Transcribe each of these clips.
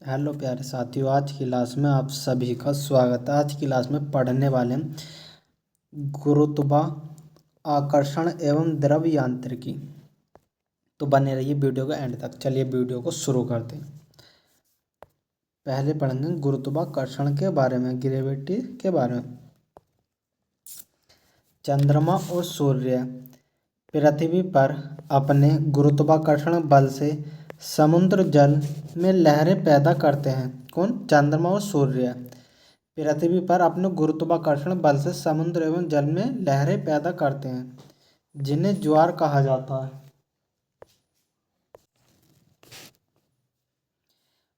Hello प्यारे साथियों, आज की क्लास में आप सभी का स्वागत है। आज की क्लास में पढ़ने वाले हैं गुरुत्वाकर्षण एवं द्रव यांत्रिकी। तो बने रहिए वीडियो के एंड तक। चलिए वीडियो को शुरू करते हैं। पहले पढ़ेंगे गुरुत्वाकर्षण के बारे में, ग्रेविटी के बारे में। चंद्रमा और सूर्य पृथ्वी पर अपने गुरुत्वाकर्षण बल से समुद्र जल में लहरें पैदा करते हैं। कौन? चंद्रमा और सूर्य पृथ्वी पर अपने गुरुत्वाकर्षण बल से समुद्र एवं जल में लहरें पैदा करते हैं, जिन्हें ज्वार कहा जाता है।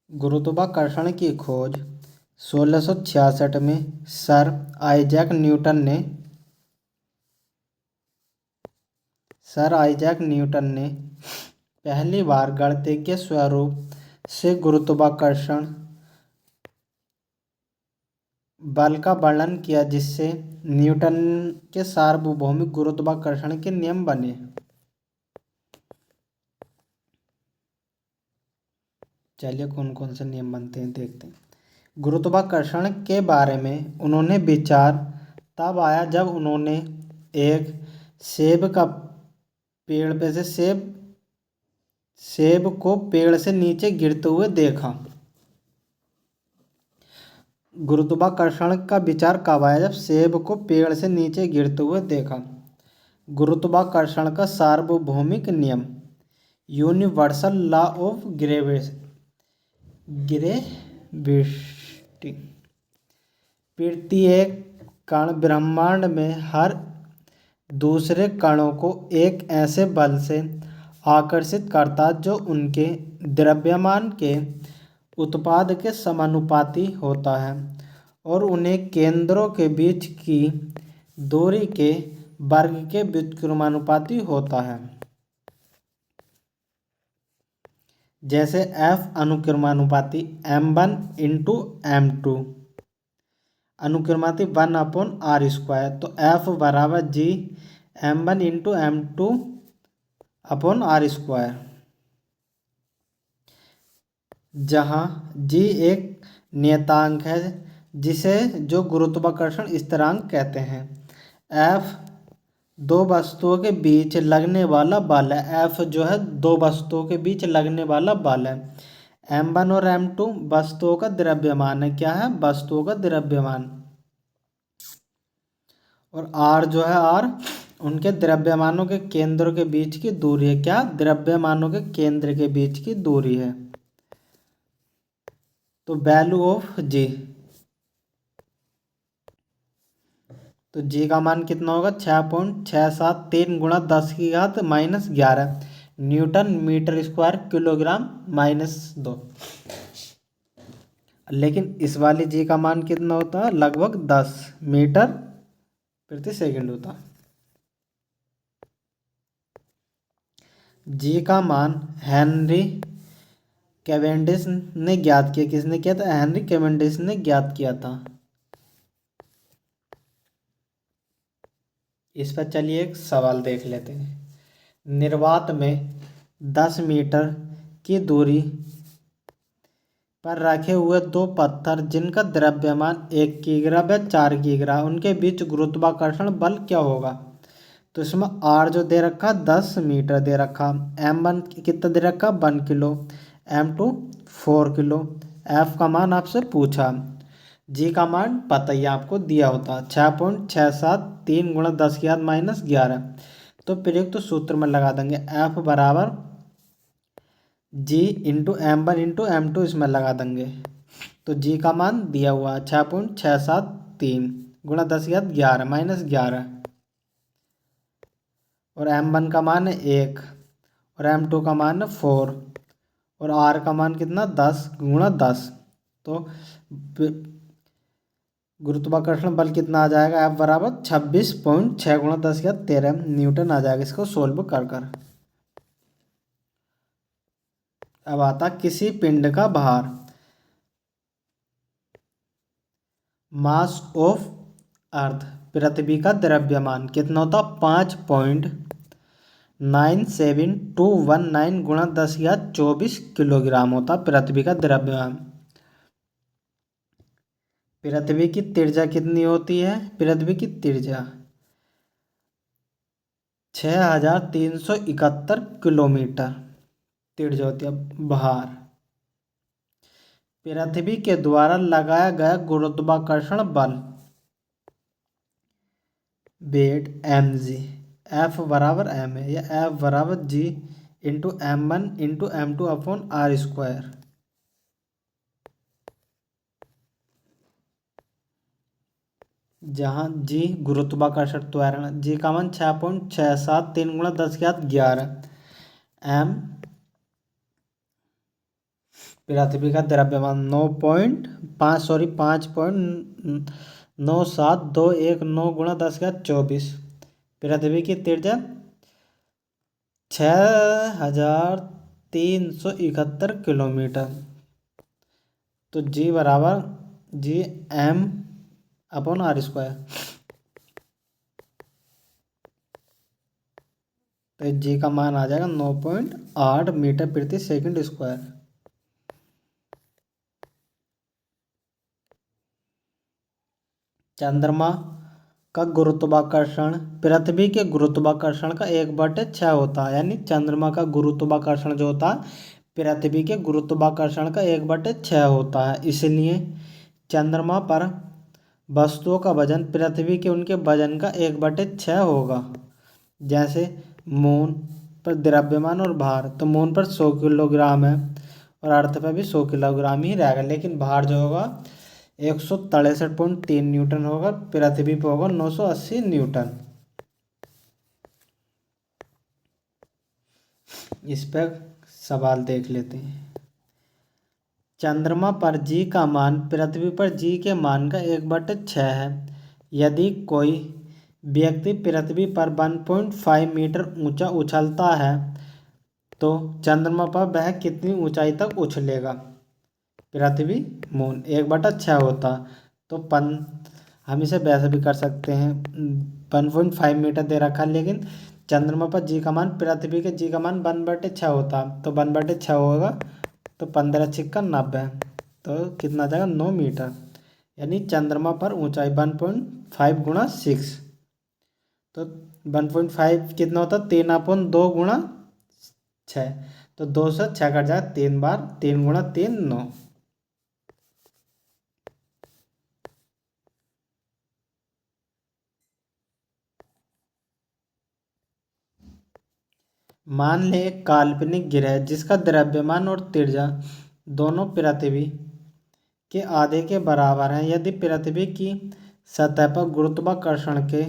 गुरुत्वाकर्षण की खोज 1666 में सर आइजैक न्यूटन ने पहली बार गणितीय स्वरूप से गुरुत्वाकर्षण बल का वर्णन किया, जिससे न्यूटन के सार्वभौमिक गुरुत्वाकर्षण के नियम बने। चलिए कौन कौन से नियम बनते हैं देखते हैं। गुरुत्वाकर्षण के बारे में उन्होंने विचार तब आया जब उन्होंने एक सेब का पेड़ पे से सेब को पेड़ से नीचे गिरते हुए देखा। गुरुत्वाकर्षण का विचार कब आया? जब सेब को पेड़ से नीचे गिरते हुए देखा। गुरुत्वाकर्षण का सार्वभौमिक नियम, यूनिवर्सल लॉ ऑफ ग्रेविटी। प्रत्येक कण ब्रह्मांड में हर दूसरे कणों को एक ऐसे बल से आकर्षित करता जो उनके द्रव्यमान के उत्पाद के समानुपाती होता है और उन्हें केंद्रों के बीच की दूरी के वर्ग के व्युत्क्रमानुपाती होता है। जैसे F अनुक्रमानुपाती m1/m2 अनुक्रमाती 1/r²। तो F बराबर G m1/m2/r², जहाँ G एक नियतांक है जो गुरुत्वाकर्षण स्थिरांक कहते हैं। F दो वस्तुओं के बीच लगने वाला बल है। F जो है दो वस्तुओं के बीच लगने वाला बल है। m1 और m2 वस्तुओं का द्रव्यमान है। क्या है? वस्तुओं का द्रव्यमान। और r जो है r उनके द्रव्यमानों के केंद्रों के बीच की दूरी है। क्या? द्रव्यमानों के केंद्र के बीच की दूरी है। तो वैल्यू ऑफ G, तो G का मान कितना होगा? 6.673 गुणा 10⁻⁻11 न्यूटन मीटर स्क्वायर किलोग्राम -2। लेकिन इस वाली G का मान कितना होता है? लगभग 10 मीटर प्रति सेकंड होता है। G का मान हेनरी कैवेंडिश ने ज्ञात किया। किसने किया था? हेनरी कैवेंडिश ने ज्ञात किया था। इस पर चलिए एक सवाल देख लेते हैं। निर्वात में 10 मीटर की दूरी पर रखे हुए दो पत्थर जिनका द्रव्यमान 1 किग्रा व 4 किग्रा, उनके बीच गुरुत्वाकर्षण बल क्या होगा? तो इसमें R जो दे रखा 10 मीटर दे रखा, m1 कितना दे रखा 1 किलो, m2 4 किलो। F का मान आपसे पूछा, G का मान पता ही आपको दिया होता 6.673 गुणा 10⁻⁻11। तो प्रयुक्त सूत्र में लगा देंगे F बराबर G इंटू m1/m2 इसमें लगा देंगे। तो G का मान दिया हुआ 6.673 गुणा 10⁻11 और m1 का मान है 1 और m2 का मान है 4 और R का मान कितना 10 गुणा 10। तो गुरुत्वाकर्षण बल कितना आ जाएगा? F बराबर 26.6 गुणा 10⁻13 न्यूटन आ जाएगा, इसको सोल्व कर। अब आता किसी पिंड का भार, मास ऑफ अर्थ, पृथ्वी का द्रव्यमान कितना होता? 5.97219 गुणा 10⁻24 किलोग्राम होता पृथ्वी का द्रव्यमान। पृथ्वी की त्रिज्या कितनी होती है? पृथ्वी की त्रिज्या 6371 किलोमीटर त्रिज्या होती है। भार, पृथ्वी के द्वारा लगाया गया गुरुत्वाकर्षण बल, वेट mg, F बराबर m है या F बराबर g into m1 into m2 upon R square. जहाँ g गुरुत्वाकर्षण त्वरण, g का मान 6.67 3 गुणा 10⁻11, m पृथ्वी का द्रव्यमान 5.97219 गुणा 10⁻24, पृथ्वी की त्रिज्या 6371 किलोमीटर। तो जी बराबर G M upon R square. तो जी का मान आ जाएगा 9.8 मीटर प्रति सेकंड स्क्वायर। चंद्रमा का गुरुत्वाकर्षण पृथ्वी के गुरुत्वाकर्षण का 1/6 होता है, यानी चंद्रमा का गुरुत्वाकर्षण जो होता है पृथ्वी के गुरुत्वाकर्षण का 1/6 होता है। इसलिए चंद्रमा पर वस्तुओं का वजन पृथ्वी के उनके वजन का 1/6 होगा। जैसे मून पर द्रव्यमान और भार, तो मून पर 100 किलोग्राम है और अर्थ पर भी 100 किलोग्राम ही रहेगा, लेकिन भार जो होगा 163.3 न्यूटन होगा, पृथ्वी पर होगा 980 न्यूटन। इस पर सवाल देख लेते हैं। चंद्रमा पर जी का मान पृथ्वी पर जी के मान का 1/6 है। यदि कोई व्यक्ति पृथ्वी पर 1.5 मीटर ऊंचा उछलता है तो चंद्रमा पर वह कितनी ऊंचाई तक उछलेगा? पृथ्वी मून 1/6 होता तो हम इसे वैसे भी कर सकते हैं। 1.5 मीटर दे रखा, लेकिन चंद्रमा पर जी का मान पृथ्वी के जी का मान 1/6 होता, तो 1/6 होगा तो 15 छिक्का 90, तो कितना जाएगा 9 मीटर। यानी चंद्रमा पर ऊंचाई 1.5 गुणा 6, तो 1.5 कितना होता है 3/2 गुणा 6, तो 2 से 6 कट जाएगा 3 बार, 3 गुणा 3 9। मान ले एक काल्पनिक ग्रह जिसका द्रव्यमान और त्रिज्या दोनों पृथ्वी के आधे के बराबर हैं। यदि पृथ्वी की सतह पर गुरुत्वाकर्षण के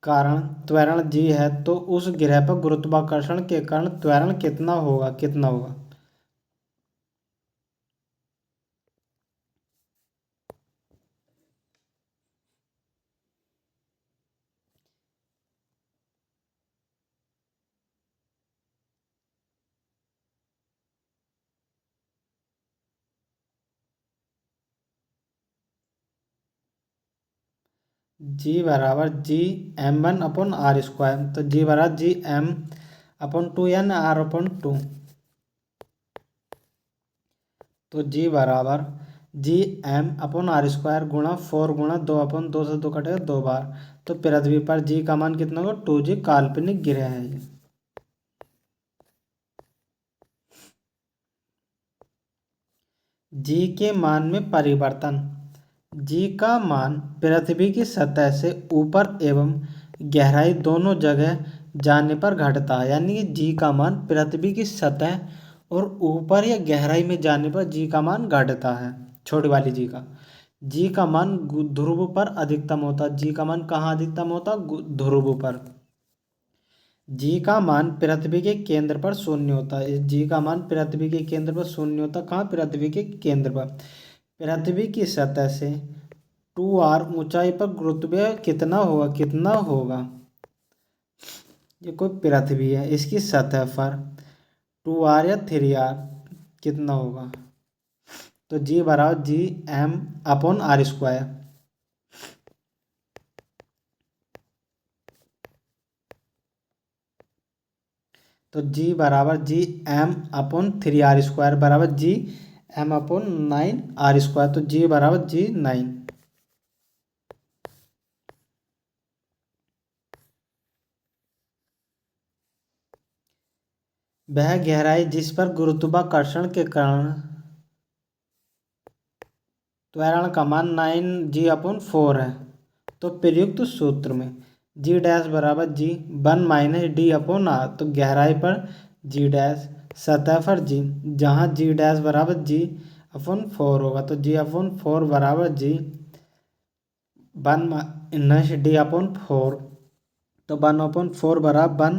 कारण त्वरण जी है तो उस ग्रह पर गुरुत्वाकर्षण के कारण त्वरण कितना होगा? जी बराबर जी m1 अपॉन आर स्क्वायर, तो जी बराबर G m upon 2n R upon 2, तो जी बराबर G m upon R square गुणा 4 गुणा 2 अपॉन 2 से 2 कटेगा 2 बार, तो पृथ्वी पर जी का मान कितना होगा? 2g काल्पनिक ग्रह है ये। जी के मान में परिवर्तन, जी का मान पृथ्वी की सतह से ऊपर एवं गहराई दोनों जगह जाने पर घटता है। यानी कि जी का मान पृथ्वी की सतह और ऊपर या गहराई में जाने पर जी का मान घटता है। छोटी वाली जी का मान ध्रुव पर अधिकतम होता है। जी का मान कहाँ अधिकतम होता? ध्रुव पर। जी का मान पृथ्वी के केंद्र पर शून्य होता है। जी का मान पृथ्वी के केंद्र पर शून्य होता है। कहाँ? पृथ्वी के केंद्र पर। पृथ्वी की सतह से 2r ऊंचाई पर गुरुत्व कितना होगा? ये कोई पृथ्वी है, इसकी सतह पर 2r या 3r कितना होगा? तो जी बराबर G m upon R square. तो जी बराबर G m upon 3r square बराबर G m upon 9 r square, तो जी बराबर जी 9। वह गहराई जिस पर गुरुत्वाकर्षण के कारण त्वरण का मान 9g/4 है। तो प्रयुक्त सूत्र में जी डैश बराबर जी 1-d/r, तो गहराई पर जी डैश, सतह पर जी, जहाँ जी डैश बराबर g/4 होगा, तो g/4 बराबर जी 1-d/4, तो 1/4 बराबर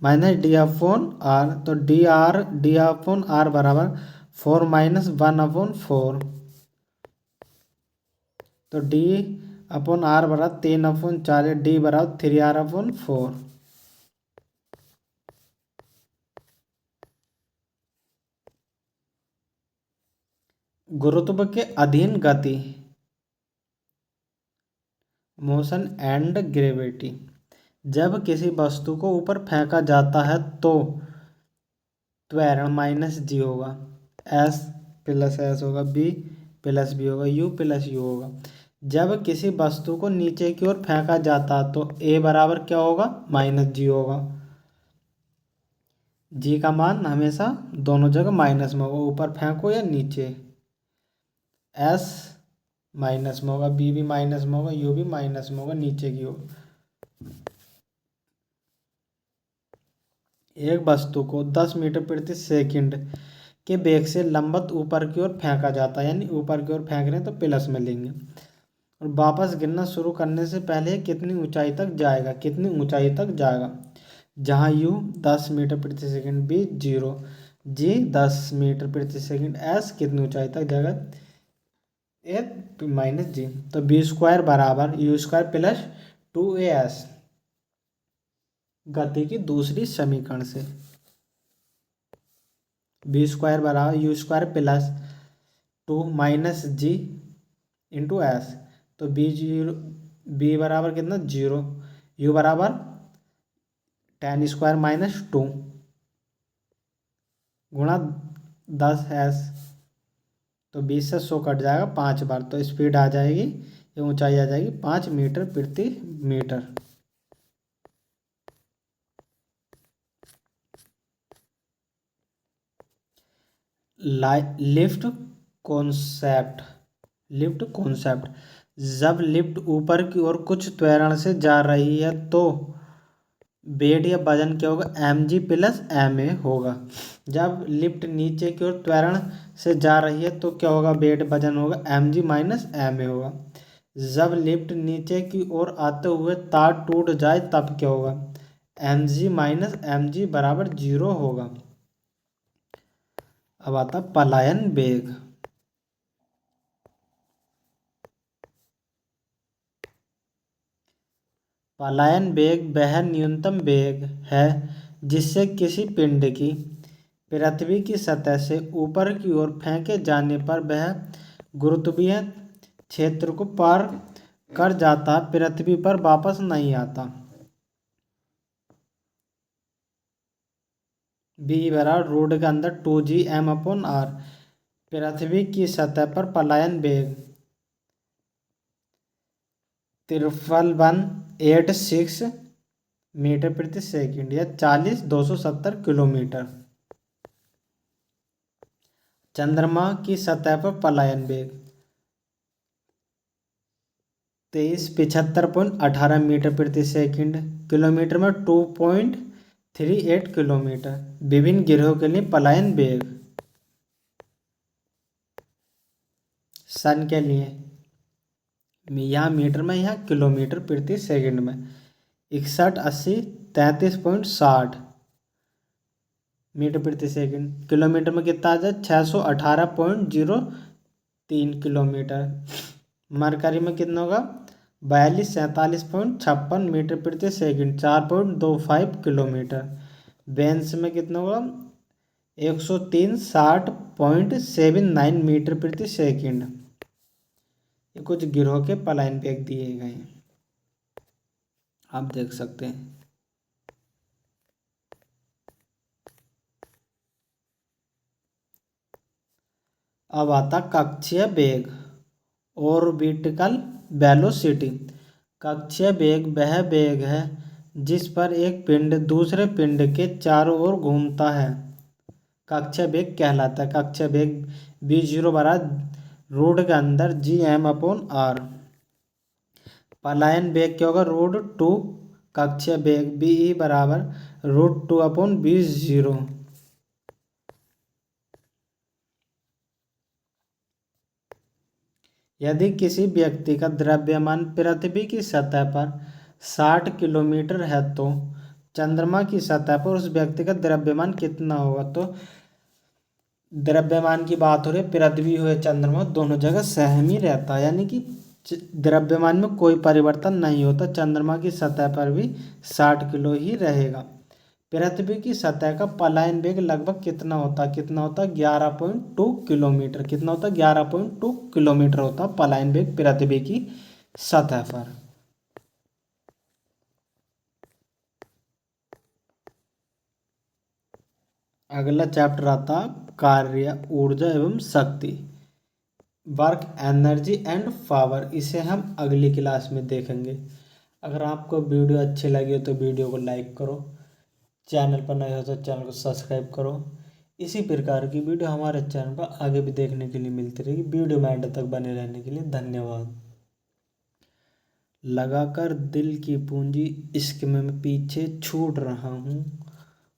1-d/r, तो d/r बराबर 4-1/4, तो d/r बराबर 3/4, d बराबर 3r/4। गुरुत्व के अधीन गति, मोशन एंड ग्रेविटी। जब किसी वस्तु को ऊपर फेंका जाता है तो त्वरण -g होगा, s + s होगा, b + b होगा, u + u होगा। जब किसी वस्तु को नीचे की ओर फेंका जाता है तो a बराबर क्या होगा, -g होगा। g का मान हमेशा दोनों जगह माइनस में होगा, ऊपर फेंको या नीचे। s माइनस में होगा, b भी माइनस में होगा, u भी माइनस में होगा, नीचे की ओर। एक वस्तु को 10 मीटर प्रति सेकंड के वेग से लंबवत ऊपर की ओर फेंका जाता है, यानी ऊपर की ओर फेंक रहे हैं तो प्लस में लेंगे, और वापस गिरना शुरू करने से पहले कितनी ऊंचाई तक जाएगा, कितनी ऊंचाई तक जाएगा, जहाँ u 10 मीटर प्रति सेकंड, b 0, g 10 मीटर प्रति सेकंड, s कितनी ऊंचाई तक जाएगा, a -g, तो b² बराबर u² + 2as। गति की दूसरी समीकरण से b² बराबर u² + 2 - g × s, तो b बराबर कितना 0, u बराबर 10² - 2 गुणा 10s, तो 20 से 100 कट जाएगा 5 बार, तो स्पीड आ जाएगी, ये ऊंचाई आ जाएगी 5 मीटर प्रति मीटर। Lift concept. जब लिफ्ट ऊपर की ओर कुछ त्वरण से जा रही है तो वेट या वजन क्या होगा, mg + ma होगा। जब लिफ्ट नीचे की ओर त्वरण से जा रही है तो क्या होगा, वेट वजन होगा mg - ma होगा। जब लिफ्ट नीचे की ओर आते हुए तार टूट जाए तब क्या होगा, mg - mg बराबर 0 होगा। अब आता पलायन वेग। पलायन वेग वह न्यूनतम वेग है जिससे किसी पिंड की पृथ्वी की सतह से ऊपर की ओर फेंके जाने पर वह गुरुत्वीय क्षेत्र को पार कर जाता, पृथ्वी पर वापस नहीं आता। b बराबर रोड के अंदर 2gm/r। पृथ्वी की सतह पर पलायन वेग 33186 मीटर प्रति सेकंड या 40,270 किलोमीटर। चंद्रमा की सतह पर पलायन वेग 2375.18 मीटर प्रति सेकंड, किलोमीटर में 2.38 किलोमीटर। विभिन्न ग्रहों के लिए पलायन वेग। सन के लिए यहाँ मीटर में, यहाँ किलोमीटर प्रति सेकंड में 6180 33.60 मीटर प्रति सेकंड, किलोमीटर में कितना आ जाए 618.03 किलोमीटर। मरकरी में कितना होगा 4247.56 मीटर प्रति सेकंड 4.25 किलोमीटर। वेन्स में कितना होगा 103.60.79 मीटर प्रति सेकंड। ये कुछ ग्रहों के पलायन वेग दिए गए हैं, आप देख सकते हैं। अब आता कक्षीय वेग, ऑर्बिटल वेलोसिटी। कक्षीय वेग वह वेग है जिस पर एक पिंड दूसरे पिंड के चारों ओर घूमता है। कक्षा वेग कहलाता है। कक्षा वेग v0 बराबर रोड के अंदर Gm/r। पलायन वेग क्या होगा, √2 कक्षा वेग ve बराबर √2/v0। यदि किसी व्यक्ति का द्रव्यमान पृथ्वी की सतह पर 60 किलोमीटर है तो चंद्रमा की सतह पर उस व्यक्ति का द्रव्यमान कितना होगा। तो द्रव्यमान की बात हो रही है, पृथ्वी हो या चंद्रमा दोनों जगह सेम ही रहता है, यानी कि द्रव्यमान में कोई परिवर्तन नहीं होता। चंद्रमा की सतह पर भी 60 किलो ही रहेगा। पृथ्वी की सतह का पलायन वेग लगभग कितना होता है, 11.2 किलोमीटर। कितना होता है, 11.2 किलोमीटर होता है पलायन वेग पृथ्वी की सतह पर। अगला चैप्टर आता कार्य, ऊर्जा एवं शक्ति, वर्क, एनर्जी एंड पावर। इसे हम अगली क्लास में देखेंगे। अगर आपको वीडियो अच्छी लगी हो तो वीडियो को लाइक करो, चैनल पर नए हो तो चैनल को सब्सक्राइब करो। इसी प्रकार की वीडियो हमारे चैनल पर आगे भी देखने के लिए मिलती रहेगी। वीडियो में एंड तक बने रहने के लिए धन्यवाद। लगाकर दिल की पूंजी इश्क में मैं पीछे छूट रहा हूँ,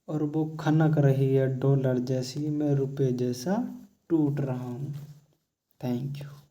और वो खनक रही है डॉलर जैसी, मैं रुपए जैसा टूट रहा हूँ। Thank you.